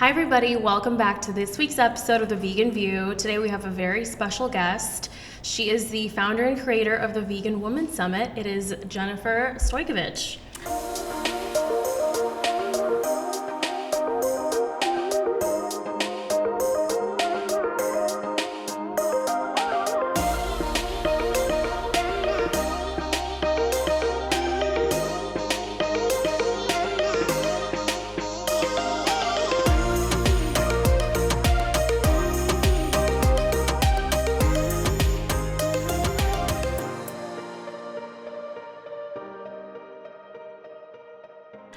Hi everybody, welcome back to this week's episode of The Vegan View. Today we have a very special guest. She is the founder and creator of the Vegan Women Summit. It is Jennifer Stojkovic.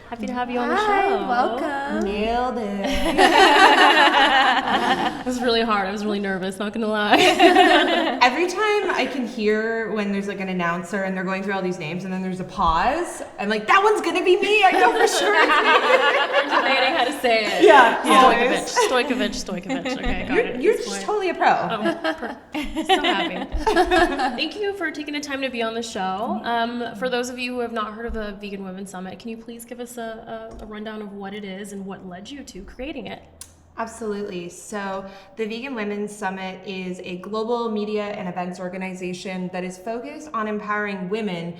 Happy to have you on the show. Welcome. Nailed it. It was really hard. I was really nervous, not gonna lie. Every time I can hear when there's like an announcer and they're going through all these names and then there's a pause, I'm like, that one's gonna be me. I know for sure it's me. Debating how to say it. Yeah. Stojkovic. Okay, got it. You're just totally a pro. So happy. Thank you for taking the time to be on the show. For those of you who have not heard of the Vegan Women Summit, can you please give us a rundown of what it is and what led you to creating it? Absolutely. So the Vegan Women's Summit is a global media and events organization that is focused on empowering women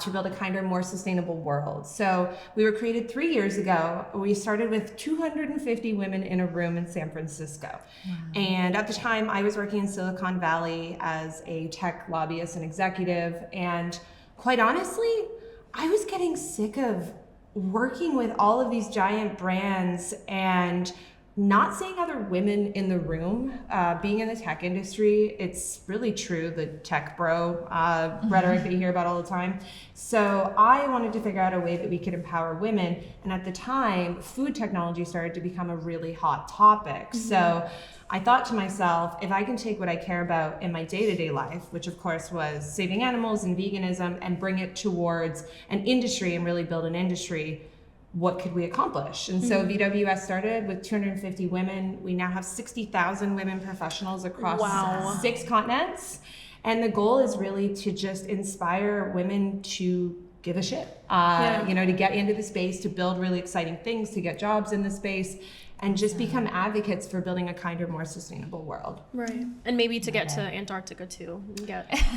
to build a kinder, more sustainable world. So we were created 3 years ago. We started with 250 women in a room in San Francisco. Wow. And at the time, I was working in Silicon Valley as a tech lobbyist and executive. And quite honestly, I was getting sick of working with all of these giant brands and not seeing other women in the room. Being in the tech industry, it's really true, the tech bro rhetoric that you hear about all the time. So I wanted to figure out a way that we could empower women. And at the time, food technology started to become a really hot topic. Mm-hmm. So I thought to myself, if I can take what I care about in my day-to-day life, which of course was saving animals and veganism, and bring it towards an industry and really build an industry, what could we accomplish? And so VWS started with 250 women. We now have 60,000 women professionals across 6 continents. And the goal is really to just inspire women to give a shit, to get into the space, to build really exciting things, to get jobs in the space, and just become advocates for building a kinder, more sustainable world. Right. And maybe to get to Antarctica too.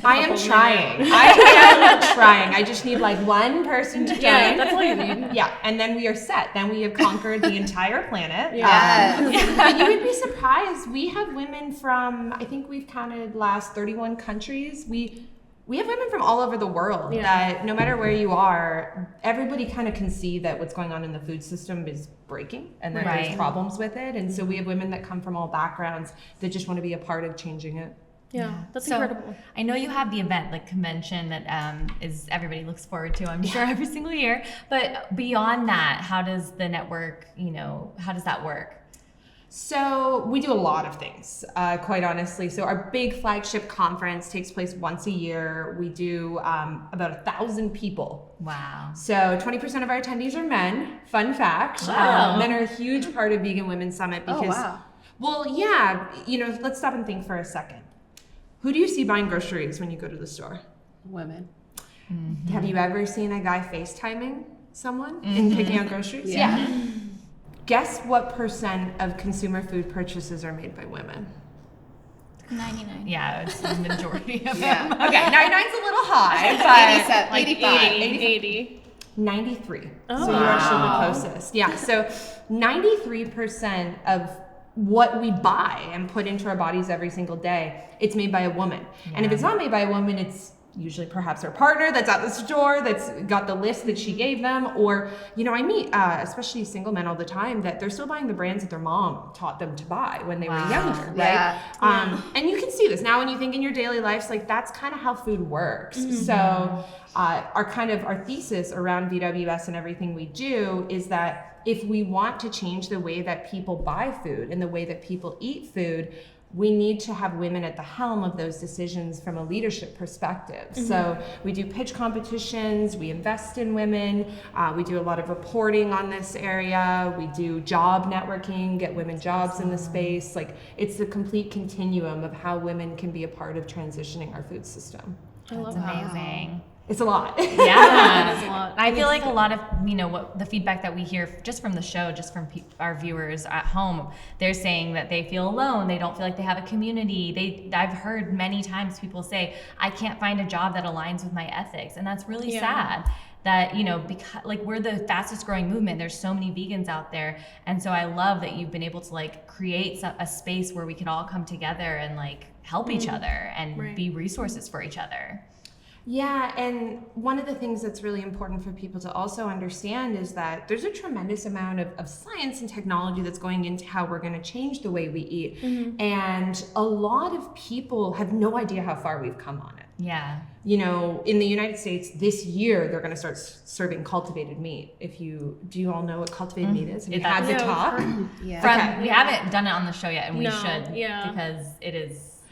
I am trying. I just need like one person to join. Yeah, that's all you need. Yeah, and then we are set. Then we have conquered the entire planet. Yes. But you would be surprised. We have women from, I think we've counted last 31 countries. We have women from all over the world that no matter where you are, everybody kind of can see that what's going on in the food system is breaking and that there's problems with it. And so we have women that come from all backgrounds that just want to be a part of changing it. Yeah, that's incredible. I know you have the event, like convention that is everybody looks forward to, I'm sure, every single year. But beyond that, how does the network, how does that work? So we do a lot of things, quite honestly. So our big flagship conference takes place once a year. We do about 1,000 people. Wow. So 20% of our attendees are men. Fun fact. Wow. Men are a huge part of Vegan Women's Summit because, let's stop and think for a second. Who do you see buying groceries when you go to the store? Women. Mm-hmm. Have you ever seen a guy FaceTiming someone and picking out groceries? Yeah. Guess what percent of consumer food purchases are made by women? 99. Yeah, it's the majority of them. Okay, 99's a little high, but 80. 93. Oh, so you're actually the closest. Yeah, so 93% of what we buy and put into our bodies every single day, it's made by a woman. Yeah. And if it's not made by a woman, it's usually perhaps her partner that's at the store that's got the list that she gave them, or I meet especially single men all the time that they're still buying the brands that their mom taught them to buy when they were younger, right? And you can see this now when you think in your daily lives, like that's kind of how food works. So our thesis around VWS and everything we do is that if we want to change the way that people buy food and the way that people eat food, we need to have women at the helm of those decisions from a leadership perspective. So we do pitch competitions, we invest in women, we do a lot of reporting on this area, we do job networking, get women jobs in the space. Like it's the complete continuum of how women can be a part of transitioning our food system. That's amazing. It's a lot. Yeah, That is a lot. I feel like a lot of, what the feedback that we hear just from the show, just from our viewers at home, they're saying that they feel alone. They don't feel like they have a community. I've heard many times people say, I can't find a job that aligns with my ethics. And that's really sad that, because like we're the fastest growing movement. There's so many vegans out there. And so I love that you've been able to like create a space where we can all come together and like help each other and be resources for each other. Yeah, and one of the things that's really important for people to also understand is that there's a tremendous amount of science and technology that's going into how we're going to change the way we eat. And a lot of people have no idea how far we've come on it. Yeah. In the United States this year, they're going to start serving cultivated meat. Do you all know what cultivated meat is? Have you had the talk? Yeah. We haven't done it on the show yet, and we No, should because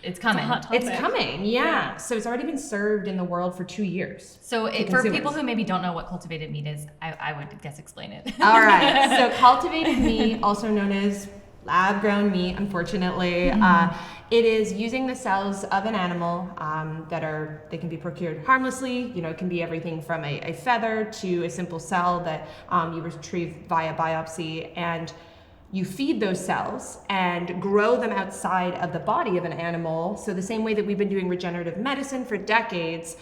it's coming. It's a hot topic. It's coming, yeah. So it's already been served in the world for 2 years. So for consumers. people who maybe don't know what cultivated meat is, I would guess explain it. All right. So cultivated meat, also known as lab-grown meat, unfortunately, it is using the cells of an animal they can be procured harmlessly. It can be everything from a feather to a simple cell that you retrieve via biopsy, and you feed those cells and grow them outside of the body of an animal. So the same way that we've been doing regenerative medicine for decades,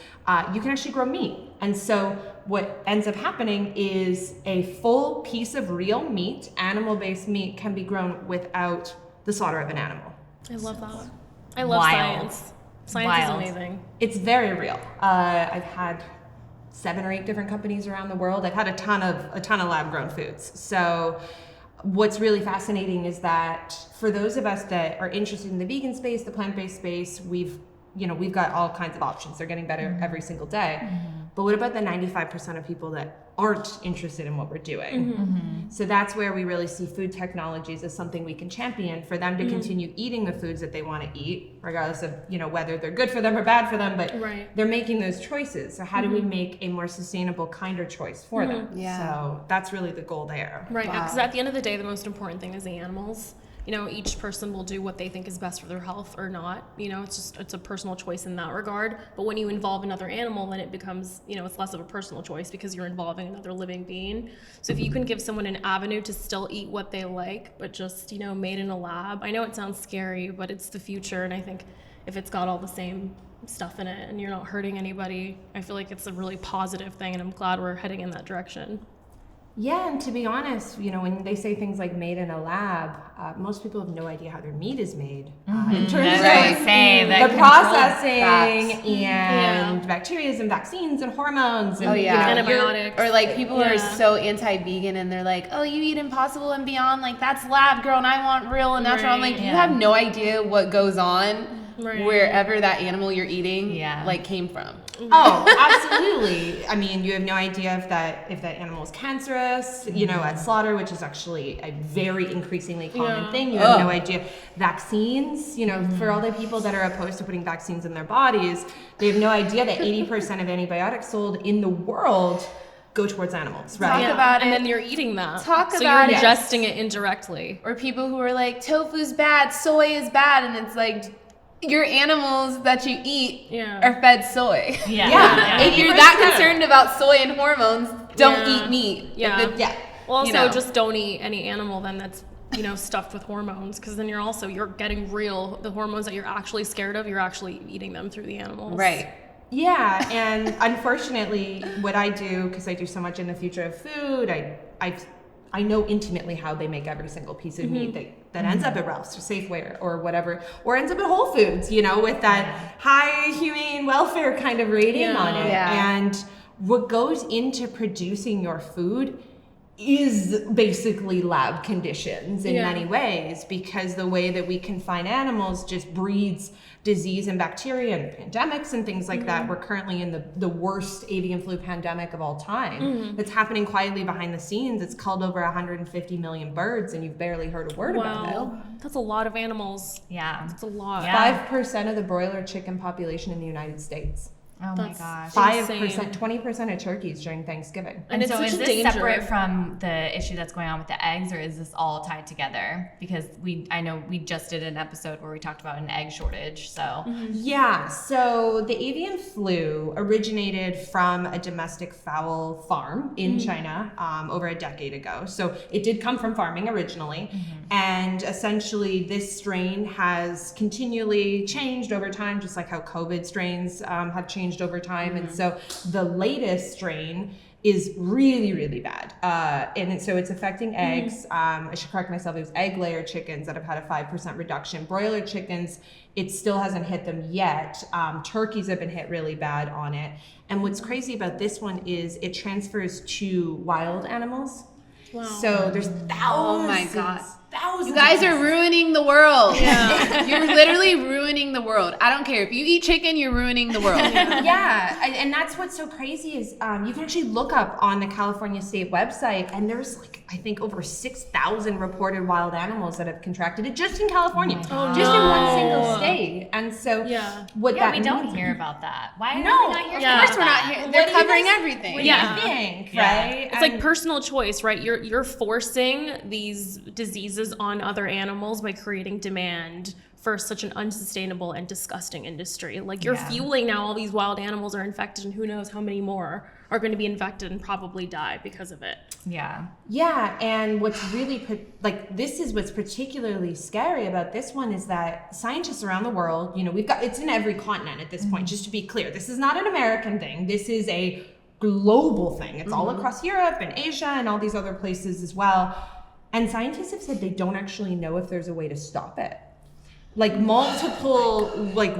you can actually grow meat. And so what ends up happening is a full piece of real meat, animal-based meat, can be grown without the slaughter of an animal. I love that. I love Wild. science. Science Wild. is amazing. It's very real. I've had 7 or 8 different companies around the world. I've had a ton of lab-grown foods. So what's really fascinating is that for those of us that are interested in the vegan space, the plant-based space, we've got all kinds of options. They're getting better every single day. But what about the 95% of people that aren't interested in what we're doing? So that's where we really see food technologies as something we can champion for them to continue eating the foods that they want to eat, regardless of whether they're good for them or bad for them, but they're making those choices. So how do we make a more sustainable, kinder choice for them? Yeah. So that's really the goal there. Right, because at the end of the day, the most important thing is the animals. Each person will do what they think is best for their health or not. It's a personal choice in that regard. But when you involve another animal, then it becomes, it's less of a personal choice because you're involving another living being. So if you can give someone an avenue to still eat what they like, but just, made in a lab, I know it sounds scary, but it's the future. And I think if it's got all the same stuff in it and you're not hurting anybody, I feel like it's a really positive thing. And I'm glad we're heading in that direction. Yeah, and to be honest, when they say things like made in a lab, most people have no idea how their meat is made. In terms of the processing and bacteria and vaccines and hormones and antibiotics. Or like people are so anti-vegan and they're like, oh, you eat Impossible and Beyond, like that's lab grown, I want real and natural. I'm like, you have no idea what goes on wherever that animal you're eating came from. Oh, absolutely. I mean, you have no idea if that animal is cancerous, at slaughter, which is actually a very increasingly common thing. You have no idea. Vaccines, for all the people that are opposed to putting vaccines in their bodies, they have no idea that 80% of antibiotics sold in the world go towards animals, right? Talk about it. And then you're eating that. So you're ingesting it indirectly. Or people who are like, tofu's bad, soy is bad, and it's like, your animals that you eat are fed soy. If you're that concerned about soy and hormones, don't eat meat. Well, also just don't eat any animal then that's stuffed with hormones, because then you're getting the hormones that you're actually scared of. You're actually eating them through the animals. Right. Yeah, and unfortunately, what I do, because I do so much in the future of food, I know intimately how they make every single piece of meat that ends up at Ralph's or Safeway or whatever, or ends up at Whole Foods, with that high humane welfare kind of rating on it. And what goes into producing your food is basically lab conditions in many ways, because the way that we confine animals just breeds disease and bacteria and pandemics and things like that. We're currently in the worst avian flu pandemic of all time that's happening quietly behind the scenes. It's killed over 150 million birds and you've barely heard a word about it. That's a lot of animals. Yeah. That's a lot. 5% of the broiler chicken population in the United States. Oh my gosh. 5%, 20% of turkeys during Thanksgiving. And it's so such is a this danger. separate from the issue that's going on with the eggs, or is this all tied together? Because I know we just did an episode where we talked about an egg shortage. So Yeah, so the avian flu originated from a domestic fowl farm in China over a decade ago. So it did come from farming originally. And essentially this strain has continually changed over time, just like how COVID strains have changed over time. And so the latest strain is really, really bad. And so it's affecting eggs. I should correct myself, it was egg layer chickens that have had a 5% reduction. Broiler chickens, it still hasn't hit them yet. Turkeys have been hit really bad on it. And what's crazy about this one is it transfers to wild animals. Wow. So there's thousands. Oh my God. Thousands. You guys are ruining the world. Yeah. You're literally ruining the world. I don't care. If you eat chicken, you're ruining the world. Yeah, and that's what's so crazy is you can actually look up on the California State website, and there's like, I think over 6,000 reported wild animals that have contracted it just in California, just in one single state. And so what that we means, don't hear about that. Why are we No. not hearing Yeah. about Of course we're not that? here. They're What do you covering guys- everything. What do you think, right? It's like personal choice, right? You're forcing these diseases on other animals by creating demand for such an unsustainable and disgusting industry. Like you're fueling now all these wild animals are infected, and who knows how many more are going to be infected and probably die because of it. Yeah. Yeah, and what's really this is what's particularly scary about this one is that scientists around the world, we've got, it's in every continent at this point, just to be clear. This is not an American thing. This is a global thing. It's all across Europe and Asia and all these other places as well. And scientists have said they don't actually know if there's a way to stop it. Like multiple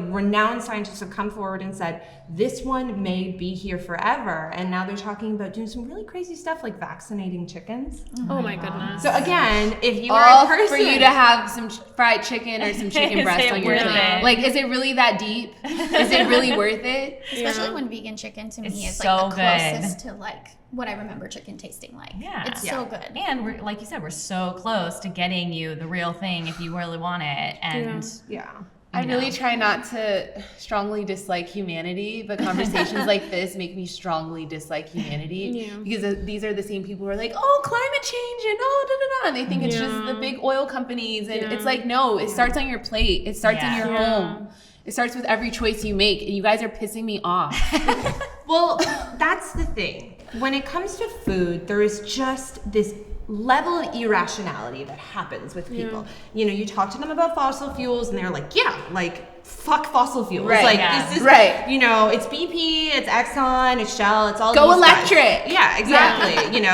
renowned scientists have come forward and said this one may be here forever, and now they're talking about doing some really crazy stuff like vaccinating chickens. Oh my goodness. So again, if you are All a person, for you to have some fried chicken or some chicken Is breast it on your worth plate. it? Like, is it really that deep? Is it really worth it? Especially when vegan chicken to me It's is so like the good. closest to like what I remember chicken tasting like. Yeah. It's so good. And we're, like you said, we're so close to getting you the real thing if you really want it. And I really try not to strongly dislike humanity, but conversations like this make me strongly dislike humanity because these are the same people who are like, oh, climate change and oh, da, da, da. And they think it's just the big oil companies. And it's like, no, it starts on your plate. It starts in your home. It starts with every choice you make. And you guys are pissing me off. well, that's the thing. When it comes to food, there is just this level of irrationality that happens with people. You talk to them about fossil fuels and they're like, fuck fossil fuels. Right. This is, it's BP, it's Exxon, it's Shell, it's all Go these electric. guys. Yeah, exactly.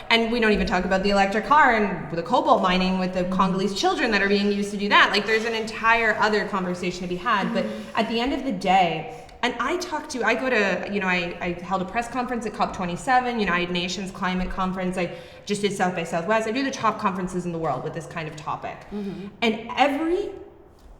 And we don't even talk about the electric car and the cobalt mining with the Congolese children that are being used to do that. Like there's an entire other conversation to be had. But at the end of the day, and I held a press conference at COP27, United Nations Climate Conference. I just did South by Southwest. I do the top conferences in the world with this kind of topic. And every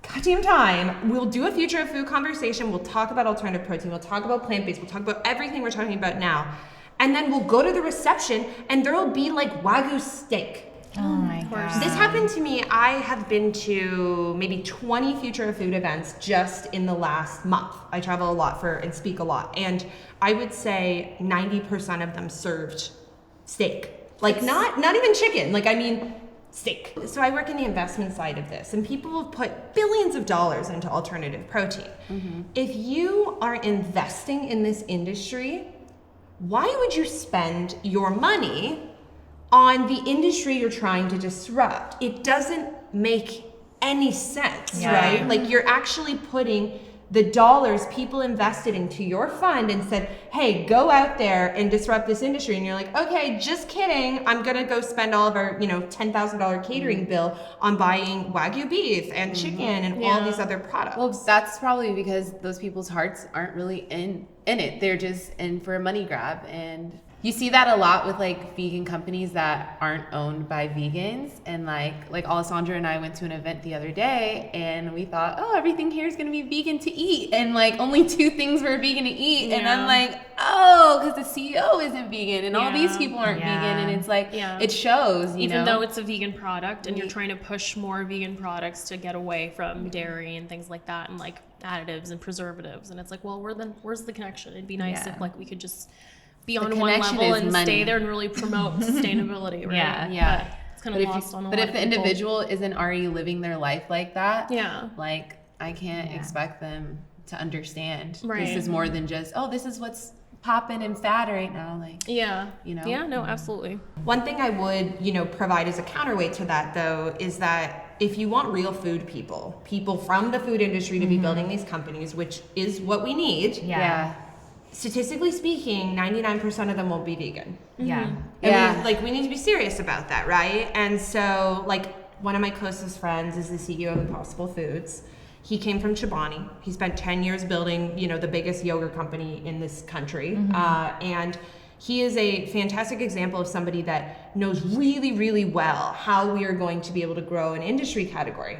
goddamn time, we'll do a future of food conversation. We'll talk about alternative protein. We'll talk about plant-based. We'll talk about everything we're talking about now. And then we'll go to the reception and there'll be like Wagyu steak. oh my gosh. This happened to me. I have been to maybe 20 Future of Food events just in the last month. I travel a lot and speak a lot. And I would say 90% of them served steak. Like not even chicken. Steak. So I work in the investment side of this, and people have put billions of dollars into alternative protein. If you are investing in this industry, why would you spend your money on the industry you're trying to disrupt? It doesn't make any sense, right? Like you're actually putting the dollars people invested into your fund and said, hey, go out there and disrupt this industry. And you're like, okay, just kidding. I'm going to go spend all of our, $10,000 catering bill on buying Wagyu beef and chicken and all these other products. Well, that's probably because those people's hearts aren't really in it. They're just in for a money grab. And You see that a lot with like vegan companies that aren't owned by vegans, and like Alessandra and I went to an event the other day, and we thought, oh, everything here is gonna be vegan to eat, and like only 2 things were vegan to eat, and I'm like, oh, because the CEO isn't vegan, and all these people aren't vegan, and it's like it shows, even though it's a vegan product, and you're trying to push more vegan products to get away from dairy and things like that, and like additives and preservatives, and it's like, well, where's the connection? It'd be nice if like we could just be on one level and stay there and really promote sustainability, right? But it's kind of lost on a lot of people. But if the individual isn't already living their life like that, like I can't expect them to understand. This is more than just, oh, this is what's popping and fad right now. Like, you know? Yeah, no, absolutely. One thing I would, provide as a counterweight to that, though, is that if you want real food people from the food industry to be building these companies, which is what we need. Statistically speaking, 99% of them won't be vegan. We need to be serious about that, right? And so, like, one of my closest friends is the CEO of Impossible Foods. He came from Chobani. He spent 10 years building, the biggest yogurt company in this country. And he is a fantastic example of somebody that knows really, really well how we are going to be able to grow an industry category.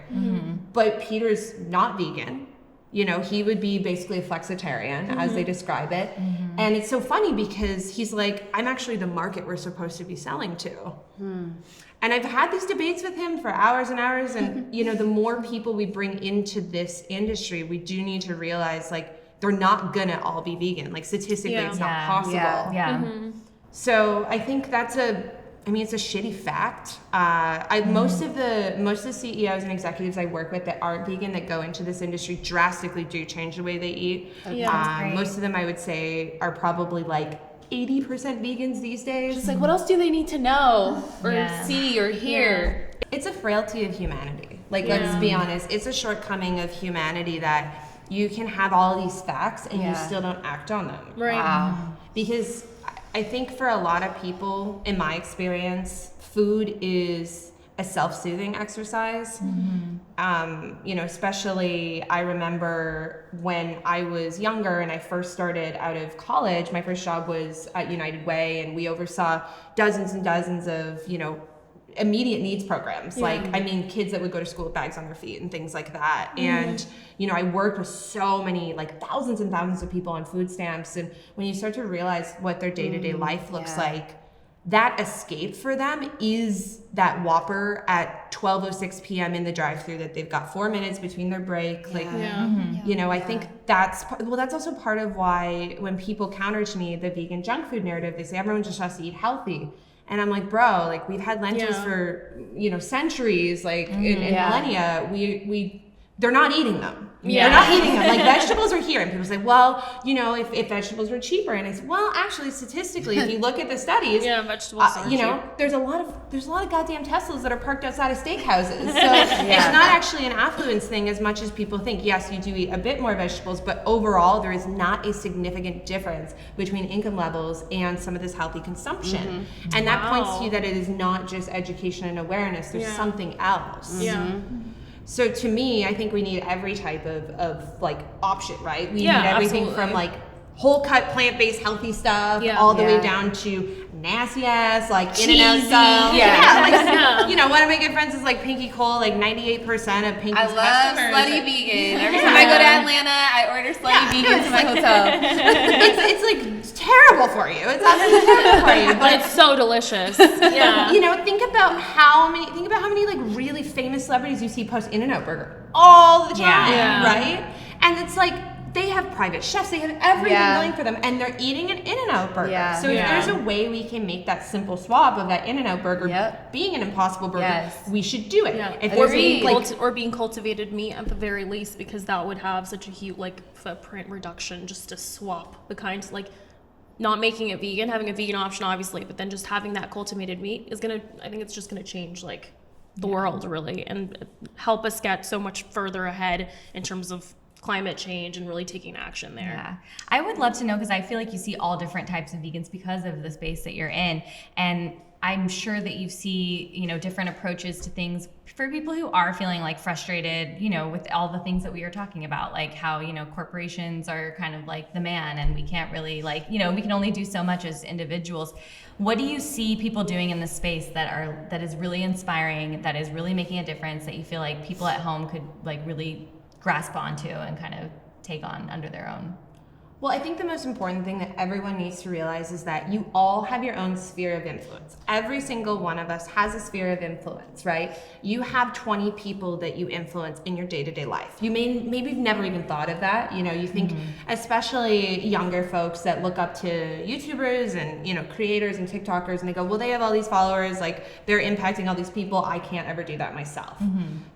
But Peter's not vegan. He would be basically a flexitarian, as they describe it. And it's so funny because he's like, I'm actually the market we're supposed to be selling to. And I've had these debates with him for hours and hours. And, the more people we bring into this industry, we do need to realize, like, they're not gonna all be vegan. Like, statistically, it's not possible. So I think it's a shitty fact. Most of the CEOs and executives I work with that aren't vegan that go into this industry drastically do change the way they eat. Most of them, I would say, are probably like 80% vegans these days. Just like, what else do they need to know or see or hear? It's a frailty of humanity. Like, let's be honest. It's a shortcoming of humanity that you can have all these facts and you still don't act on them. Right. Wow. Because I think for a lot of people, in my experience, food is a self-soothing exercise. Especially I remember when I was younger and I first started out of college, my first job was at United Way, and we oversaw dozens and dozens of, immediate needs programs. Kids that would go to school with bags on their feet and things like that. And, I worked with so many, like thousands and thousands of people on food stamps. And when you start to realize what their day-to-day life looks like, that escape for them is that Whopper at 12:06 p.m. in the drive-thru that they've got 4 minutes between their break. I think that's also part of why when people counter to me the vegan junk food narrative, they say everyone just has to eat healthy. And I'm like, bro, like we've had lentils for, centuries, like in millennia, they're not eating them. They're not eating them. Like, vegetables are here. And people say, well, if vegetables were cheaper. And I said, well, actually, statistically, if you look at the studies, vegetables are cheap. there's a lot of goddamn Teslas that are parked outside of steakhouses. So it's not actually an affluence thing as much as people think. Yes, you do eat a bit more vegetables, but overall, there is not a significant difference between income levels and some of this healthy consumption. And that points to you that it is not just education and awareness. There's something else. So to me, I think we need every type of like option, right? We need everything from like whole cut, plant-based, healthy stuff, all the way down to nasty ass, like cheesy, In-N-Out stuff. One of my good friends is like Pinky Cole, like 98% of Pinky's customers. I love slutty vegan. Every time I go to Atlanta, I order slutty vegan to my hotel. It's like terrible for you. It's absolutely terrible for you, but it's so delicious. Think about how many like really famous celebrities you see post In-N-Out burger all the time, right? And it's like, they have private chefs, they have everything going for them, and they're eating an In-N-Out burger. So if there's a way we can make that simple swap of that In-N-Out burger being an Impossible burger, we should do it. If or being cultivated meat at the very least, because that would have such a huge footprint reduction just to swap the kinds, like not making it vegan, having a vegan option obviously, but then just having that cultivated meat is I think it's just gonna change like the world really, and help us get so much further ahead in terms of climate change and really taking action there. Yeah, I would love to know, because I feel like you see all different types of vegans because of the space that you're in, and I'm sure that you see, different approaches to things for people who are feeling like frustrated, with all the things that we are talking about, like how, corporations are kind of like the man and we can't really we can only do so much as individuals. What do you see people doing in this space that is really inspiring, that is really making a difference, that you feel like people at home could like really grasp onto and kind of take on under their own? Well, I think the most important thing that everyone needs to realize is that you all have your own sphere of influence. Every single one of us has a sphere of influence, right? You have 20 people that you influence in your day-to-day life. You maybe you've never even thought of that. You think, especially younger folks that look up to YouTubers and, creators and TikTokers, and they go, well, they have all these followers, like they're impacting all these people. I can't ever do that myself.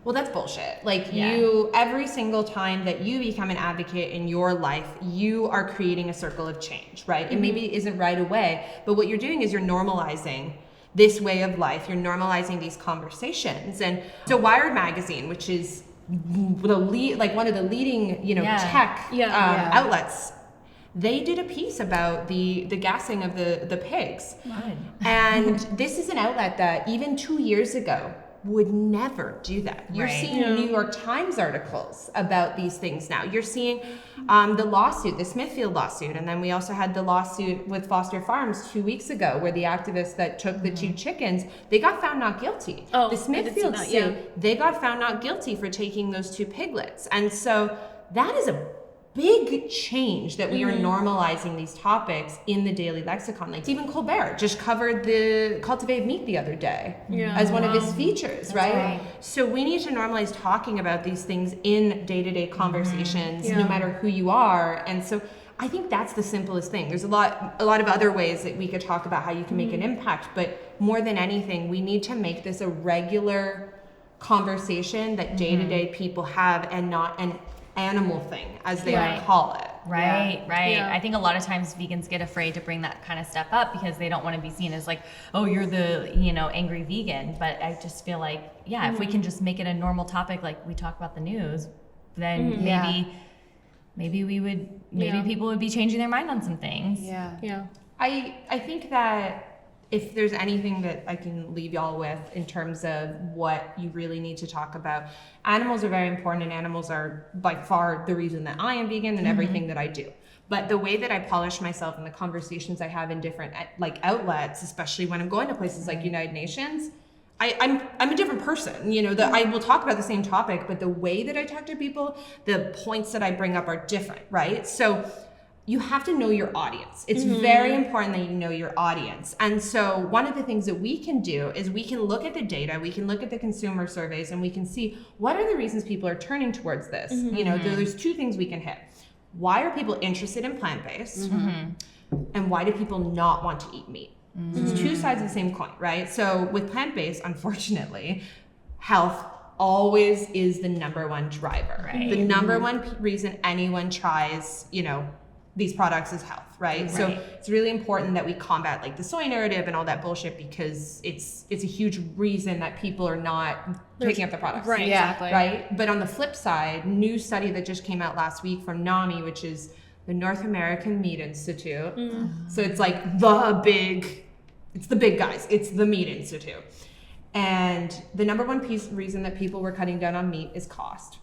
Well, that's bullshit. Every single time that you become an advocate in your life, you are creating a circle of change, right? It maybe isn't right away, but what you're doing is you're normalizing this way of life. You're normalizing these conversations. And so Wired magazine, which is one of the leading, tech outlets, they did a piece about the gassing of the pigs. Good. And this is an outlet that even 2 years ago would never do that. You're seeing New York Times articles about these things now. You're seeing the lawsuit, the Smithfield lawsuit, and then we also had the lawsuit with Foster Farms 2 weeks ago where the activists that took the 2 chickens, they got found not guilty. The Smithfield suit, they got found not guilty for taking those 2 piglets. And so that is a big change that we are normalizing these topics in the daily lexicon. Like Stephen Colbert just covered the cultivated meat the other day as one of his features, right? So we need to normalize talking about these things in day-to-day conversations, no matter who you are. And so I think that's the simplest thing. There's a lot of other ways that we could talk about how you can make an impact, but more than anything, we need to make this a regular conversation that day-to-day people have and not an animal thing, as they call it. Right. I think a lot of times vegans get afraid to bring that kind of stuff up because they don't want to be seen as like, oh, you're the, angry vegan. But I just feel like, if we can just make it a normal topic, like we talk about the news, then maybe we would, people would be changing their mind on some things. Yeah. I think that if there's anything that I can leave y'all with in terms of what you really need to talk about, animals are very important, and animals are by far the reason that I am vegan and everything that I do. But the way that I polish myself and the conversations I have in different outlets, especially when I'm going to places like United Nations, I'm a different person. I will talk about the same topic, but the way that I talk to people, the points that I bring up are different, right? So you have to know your audience. It's very important that you know your audience. And so one of the things that we can do is we can look at the data, we can look at the consumer surveys, and we can see what are the reasons people are turning towards this. There's 2 things we can hit. Why are people interested in plant-based? And why do people not want to eat meat? So it's 2 sides of the same coin, right? So with plant-based, unfortunately, health always is the number one driver. Right. The number one reason anyone tries, these products is health, right? So it's really important that we combat the soy narrative and all that bullshit, because it's a huge reason that people are not picking up the products. Right, exactly. Right? But on the flip side, new study that just came out last week from NAMI, which is the North American Meat Institute. So it's it's the big guys. It's the Meat Institute. And the number one reason that people were cutting down on meat is cost.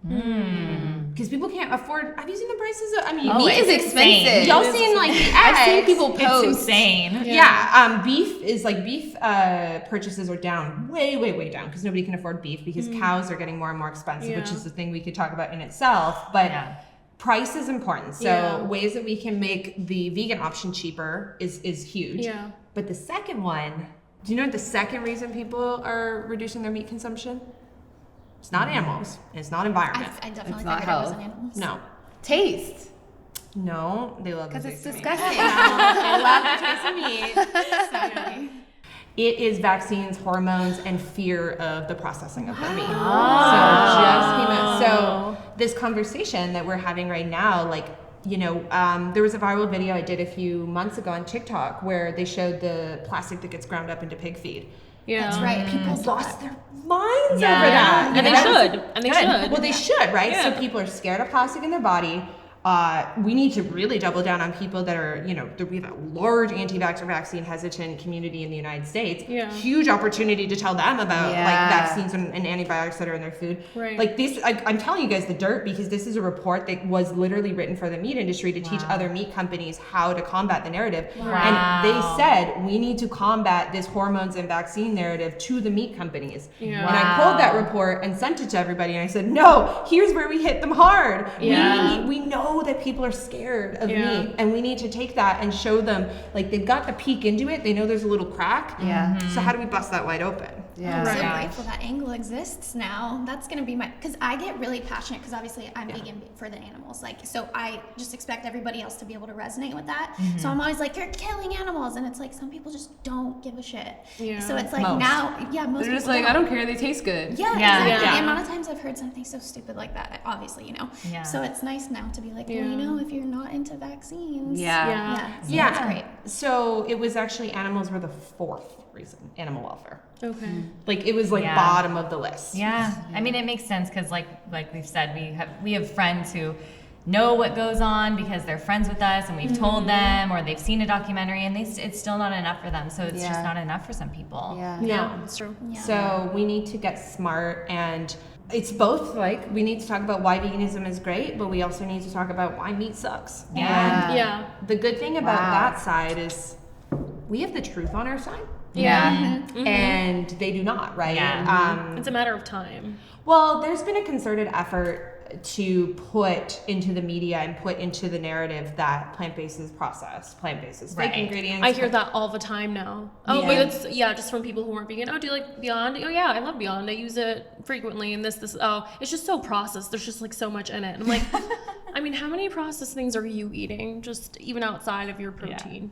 Because people can't afford. Have you seen the prices? Meat is expensive. Y'all seen the eggs? I've seen people post. It's insane. Beef purchases are down, way down, because nobody can afford beef, because cows are getting more and more expensive, which is the thing we could talk about in itself. But price is important. So ways that we can make the vegan option cheaper is huge. Yeah. But the second one, do you know what the second reason people are reducing their meat consumption? It's not animals, and it's not environment. I definitely not figured it wasn't animals. No. Taste. No, they love the Because it's taste of meat. disgusting. They love the taste of meat. It's not really. It is vaccines, hormones, and fear of the processing of the meat. So this conversation that we're having right now, there was a viral video I did a few months ago on TikTok where they showed the plastic that gets ground up into pig feed. Yeah. That's right. People lost their minds over that. And they should. Well, they should, right? So people are scared of plastic in their body. we need to really double down on people that are, we have a large anti-vaxxer vaccine hesitant community in the United States. Yeah. Huge opportunity to tell them about like vaccines and antibiotics that are in their food. Right. Like this, I'm telling you guys the dirt, because this is a report that was literally written for the meat industry to teach other meat companies how to combat the narrative. And they said, we need to combat this hormones and vaccine narrative to the meat companies. Yeah. And I pulled that report and sent it to everybody, and I said, no, here's where we hit them hard. Yeah. We know that people are scared of Yeah. meat, and we need to take that and show them, like, they've got the peek into it, they know there's a little crack. Yeah. So how do we bust that wide open? I'm so Right. grateful that angle exists now. That's gonna be because I get really passionate, because obviously I'm vegan for the animals. Like, so I just expect everybody else to be able to resonate with that. So I'm always like, you're killing animals, and it's like some people just don't give a shit. Yeah. So it's like Most. most They're people just like, don't. I don't care, they taste good. Yeah, Yeah. exactly. Yeah. The amount of times I've heard something so stupid like that, obviously, Yeah. So it's nice now to be like, well, Yeah. if you're not into vaccines. Yeah. Yeah. So Yeah. that's great. So it was actually animals were the fourth reason, animal welfare. Okay. Like, it was like Yeah. bottom of the list. Yeah, I mean, it makes sense because, like we've said, we have friends who know what goes on because they're friends with us and we've told them, or they've seen a documentary, and it's still not enough for them. So it's just Yeah. not enough for some people. Yeah. No. That's true. Yeah. So we need to get smart, and it's both. Like, we need to talk about why veganism is great, but we also need to talk about why meat sucks. Yeah. And Yeah. the good thing about Wow. that side is we have the truth on our side, Yeah. and they do not, right? Yeah. It's a matter of time. Well, there's been a concerted effort to put into the media and put into the narrative that plant-based is processed, plant-based is fake Right. ingredients. I hear that all the time now. Oh, Yeah. but it's just from people who aren't vegan. Oh, do you like Beyond? Oh yeah, I love Beyond. I use it frequently. And this. Oh, it's just so processed. There's just like so much in it. And I'm like, I mean, how many processed things are you eating? Just even outside of your protein,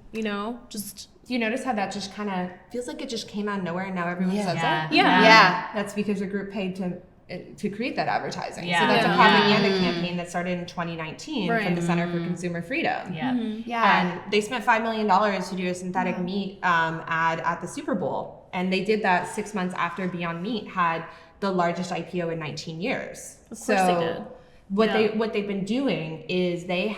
Just Do you notice how that just kind of feels like it just came out of nowhere, and now everyone says Yeah. that? Yeah. Yeah. That's because a group paid to create that advertising. Yeah. So that's Yeah. a propaganda campaign that started in 2019 from Right. the Center for Consumer Freedom. Yeah. Yeah. And they spent $5 million to do a synthetic meat ad at the Super Bowl. And they did that 6 months after Beyond Meat had the largest IPO in 19 years. Of course they did. What they've been doing is they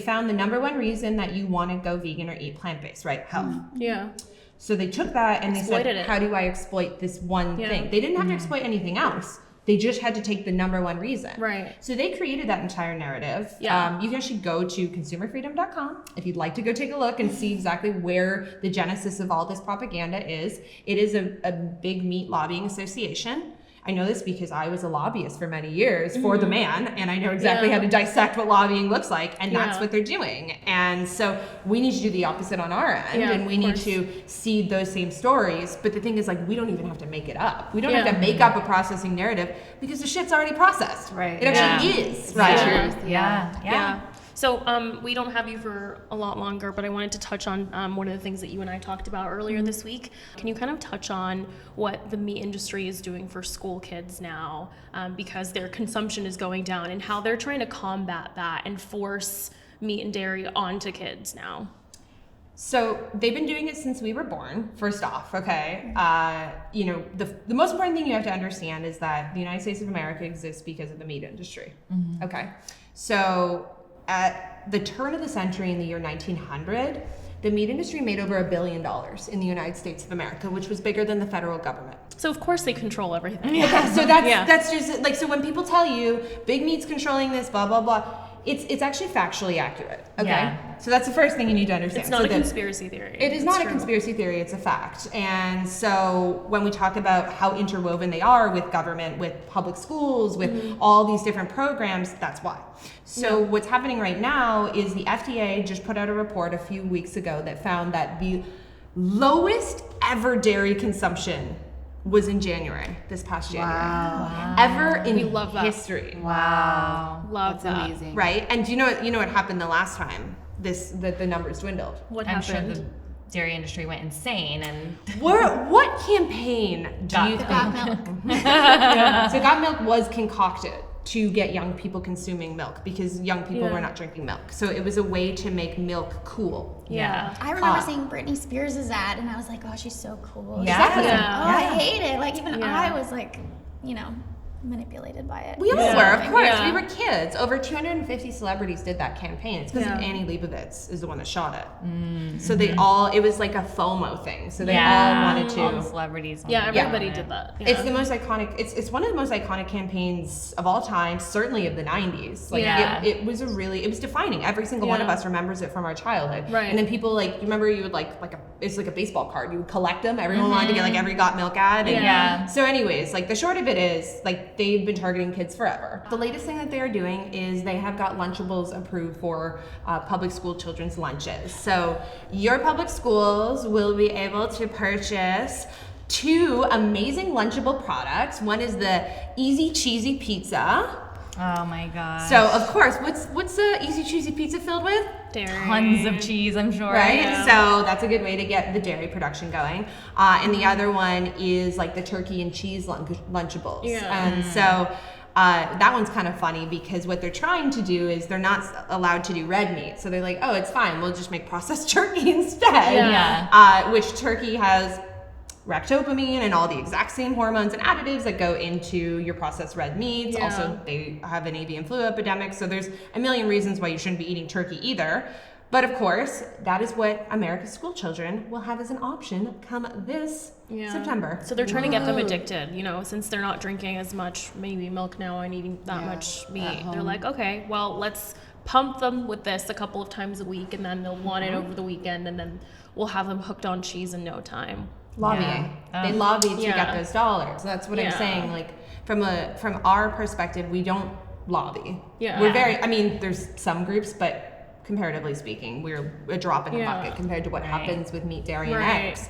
found the number one reason that you want to go vegan or eat plant-based, right? Health. yeah. So they took that and they said, Exploited it. how do I exploit this one Yeah. thing? They didn't have to exploit anything else. They just had to take the number one reason. Right. So they created that entire narrative. Yeah. You can actually go to consumerfreedom.com if you'd like to go take a look and see exactly where the genesis of all this propaganda is. It is a big meat lobbying association. I know this because I was a lobbyist for many years for the man, and I know exactly Yeah. how to dissect what lobbying looks like, and that's Yeah. what they're doing. And so we need to do the opposite on our end, Yeah, and we of need course. to seed those same stories. But the thing is, like, we don't even have to make it up. We don't have Yeah. to make up a processing narrative because the shit's already processed. Right. It actually Yeah. is, right? Yeah. Yeah. Yeah. So we don't have you for a lot longer, but I wanted to touch on one of the things that you and I talked about earlier this week. Can you kind of touch on what the meat industry is doing for school kids now, because their consumption is going down, and how they're trying to combat that and force meat and dairy onto kids now? So they've been doing it since we were born, first off, okay? The most important thing you have to understand is that the United States of America exists because of the meat industry, okay? So at the turn of the century in the year 1900, the meat industry made over $1 billion in the United States of America, which was bigger than the federal government. So of course they control everything. Okay, so that's Yeah. that's just like, so when people tell you big meat's controlling this, blah blah blah, it's actually factually accurate. Okay, Yeah. so that's the first thing you need to understand. It's not So a that- conspiracy theory. It is It's not a true. conspiracy theory, it's a fact. And so when we talk about how interwoven they are with government, with public schools, with all these different programs, that's why. So what's happening right now is the FDA just put out a report a few weeks ago that found that the lowest ever dairy consumption was in January, this past January. Wow. Ever in We love that. history. Wow. Love That's that. amazing. Right? And do you know what happened the last time that the numbers dwindled? What I'm happened? sure the dairy industry went insane and What campaign do you think? Got milk. So Got Milk was concocted to get young people consuming milk because young people Yeah. were not drinking milk. So it was a way to make milk cool. Yeah. I remember seeing Britney Spears' ad, and I was like, oh, she's so cool. Yeah. She's like, Yeah. oh, I hate it. Like, even Yeah. I was like, manipulated by it. We all were, of course. Yeah. We were kids. Over 250 celebrities did that campaign. It's because Yeah. Annie Leibovitz is the one that shot it. So they all, it was like a FOMO thing. So they all wanted to. All the celebrities. Yeah, wanted to everybody do it. did that. It's the most iconic. It's one of the most iconic campaigns of all time. Certainly of the '90s. Like it was it was defining. Every single one of us remembers it from our childhood. Right. And then people like you remember you would it's like a baseball card. You would collect them. Everyone wanted to get like every Got Milk ad. And so, anyways, like the short of it is like they've been targeting kids forever. The latest thing that they are doing is they have got Lunchables approved for public school children's lunches. So your public schools will be able to purchase 2 amazing Lunchable products. One is the Easy Cheesy Pizza. Oh my god. So of course, what's the Easy Cheesy Pizza filled with? Dairy. Tons of cheese, I'm sure. Right? Yeah. So that's a good way to get the dairy production going. And the other one is like the turkey and cheese Lunchables. Yeah. And so that one's kind of funny because what they're trying to do is they're not allowed to do red meat. So they're like, oh, it's fine. We'll just make processed turkey instead. Yeah. Which turkey has ractopamine and all the exact same hormones and additives that go into your processed red meats. Yeah. Also, they have an avian flu epidemic, so there's a million reasons why you shouldn't be eating turkey either. But of course, that is what America's school children will have as an option come this September. So they're trying to get them addicted, you know, since they're not drinking as much maybe milk now and eating that much meat. They're like, okay, well, let's pump them with this a couple of times a week and then they'll want it over the weekend and then we'll have them hooked on cheese in no time. Lobbying. They lobby to get those dollars. That's what I'm saying. Like from our perspective, we don't lobby. Yeah. We're very, I mean, there's some groups, but comparatively speaking, we're a drop in the bucket compared to what happens with meat, dairy, and eggs.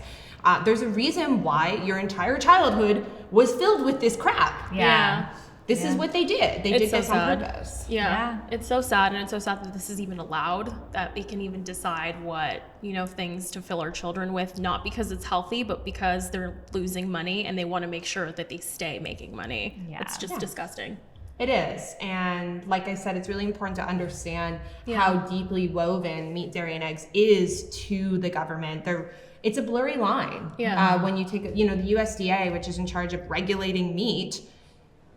There's a reason why your entire childhood was filled with this crap. Yeah. This is what they did. They did this on purpose. Yeah. It's so sad, and it's so sad that this is even allowed, that we can even decide what, you know, things to fill our children with, not because it's healthy, but because they're losing money and they want to make sure that they stay making money. Yeah. It's just disgusting. It is. And like I said, it's really important to understand how deeply woven meat, dairy, and eggs is to the government. It's a blurry line. Yeah. When you take, you know, the USDA, which is in charge of regulating meat,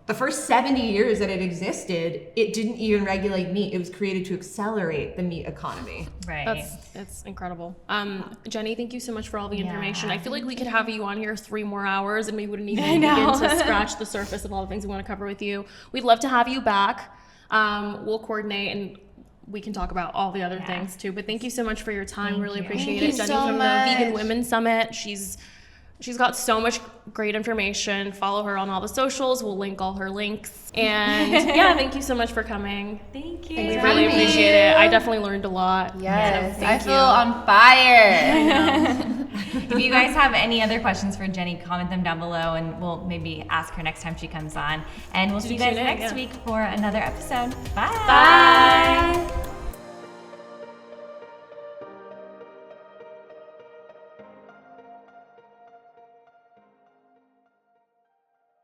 the first 70 years that it existed, it didn't even regulate meat. It was created to accelerate the meat economy. Right. It's incredible. Jenny, thank you so much for all the information. I feel like we could have you on here 3 more hours and we wouldn't even begin to scratch the surface of all the things we want to cover with you. We'd love to have you back. We'll coordinate and we can talk about all the other things too. But thank you so much for your time. Really appreciate it. Jenny from the Vegan Women's Summit. She's got so much great information. Follow her on all the socials. We'll link all her links. And yeah, thank you so much for coming. Thank you. We really appreciate it. I definitely learned a lot. Yes, So I feel on fire. If you guys have any other questions for Jenny, comment them down below and we'll maybe ask her next time she comes on. And we'll see you guys next week for another episode. Bye. Bye.